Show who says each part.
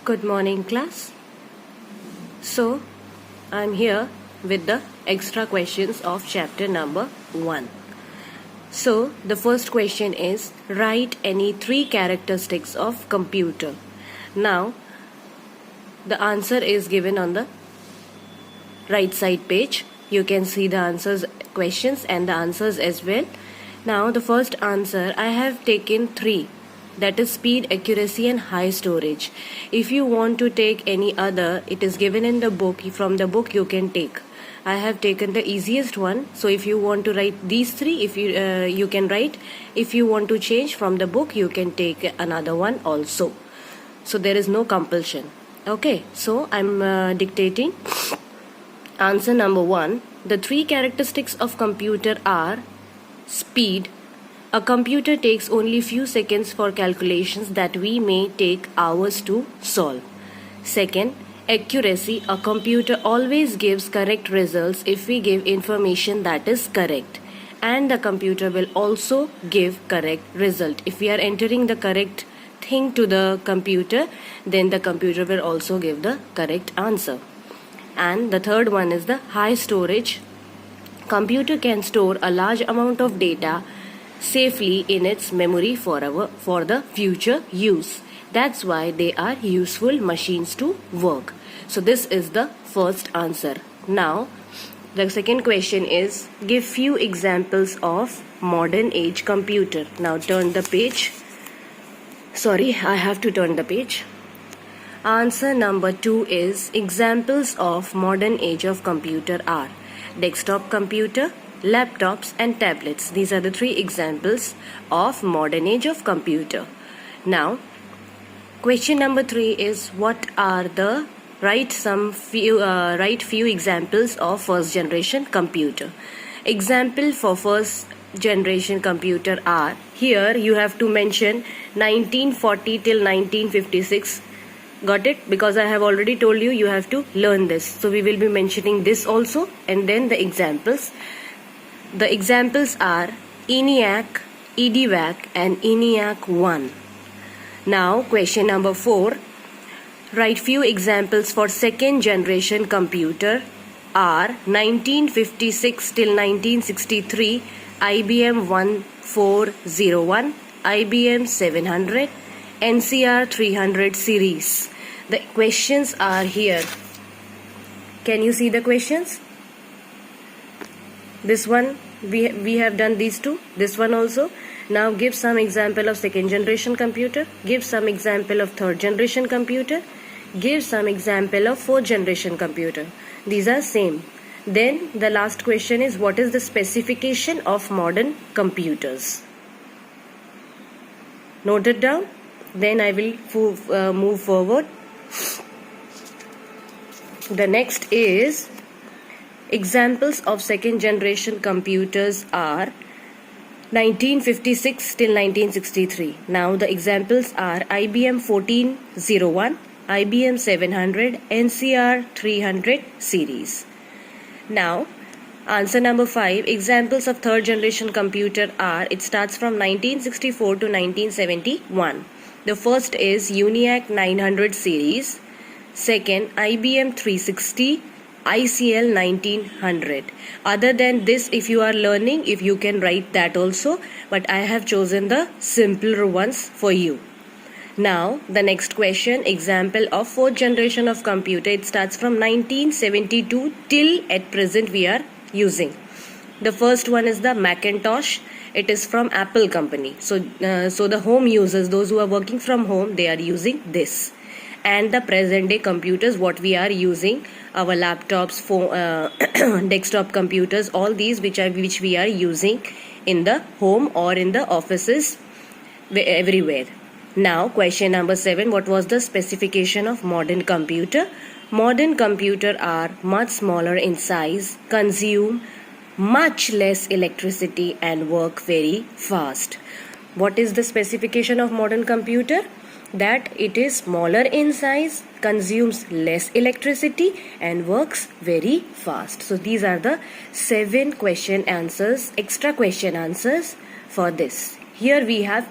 Speaker 1: Good morning, class. So, I'm here with the extra questions of chapter number 1. So, the first question is write any 3 characteristics of computer. Now, the answer is given on the right side page. You can see the answers, questions and the answers as well. Now, the first answer, I have taken 3. That is speed, accuracy and high storage. If you want to take any other, it is given in the book. From the book you can take. I have taken the easiest one. So if you want to write these 3, if you can write. If you want to change from the book, you can take another one also. So there is no compulsion. Okay, so I'm dictating. Answer number 1. The 3 characteristics of computer are speed. A computer takes only few seconds for calculations that we may take hours to solve. Second, accuracy. A computer always gives correct results if we give information that is correct. And the computer will also give correct result. If we are entering the correct thing to the computer, then the computer will also give the correct answer. And the third one is the high storage. Computer can store a large amount of data safely in its memory for the future use. That's why they are useful machines to work. So this is the first answer. Now the second question is give few examples of modern age computer. Now turn the page. Sorry, I have to turn the page. Answer number 2 is examples of modern age of computer are desktop computer, laptops and tablets. These are the 3 examples of modern age of computer. Now, question number 3 is what are the write few examples of first generation computer. Example for first generation computer are, here you have to mention 1940 till 1956. Got it? Because I have already told you, you have to learn this. So we will be mentioning this also and then the examples. The examples are ENIAC, EDVAC and ENIAC 1. Now question number 4. Write few examples for second generation computer are 1956 till 1963 IBM 1401, IBM 700, NCR 300 series. The questions are here. Can you see the questions? This one we have done these 2. This one also. Now give some example of second generation computer. Give some example of third generation computer. Give some example of fourth generation computer. These are same. Then the last question is what is the specification of modern computers? Note it down. Then I will move forward. The next is examples of second generation computers are 1956 till 1963. Now the examples are IBM 1401, IBM 700, NCR 300 series. Now answer number 5. Examples of third generation computer are, it starts from 1964 to 1971. The first is ENIAC 900 series. Second, IBM 360, ICL 1900. Other than this, if you are learning, if you can write that also, but I have chosen the simpler ones for you. Now the next question, example of fourth generation of computer. It starts from 1972 till at present we are using. The first one is the Macintosh. It is from Apple company. So the home users, those who are working from home, they are using this. And the present day computers, what we are using, our laptops, desktop computers, all these which we are using in the home or in the offices, everywhere. Now question number 7. What was the specification of modern computer? Modern computer are much smaller in size, consume much less electricity and work very fast. What is the specification of modern computer? That it is smaller in size, consumes less electricity and works very fast. So these are the 7 question answers, extra question answers for this. Here we have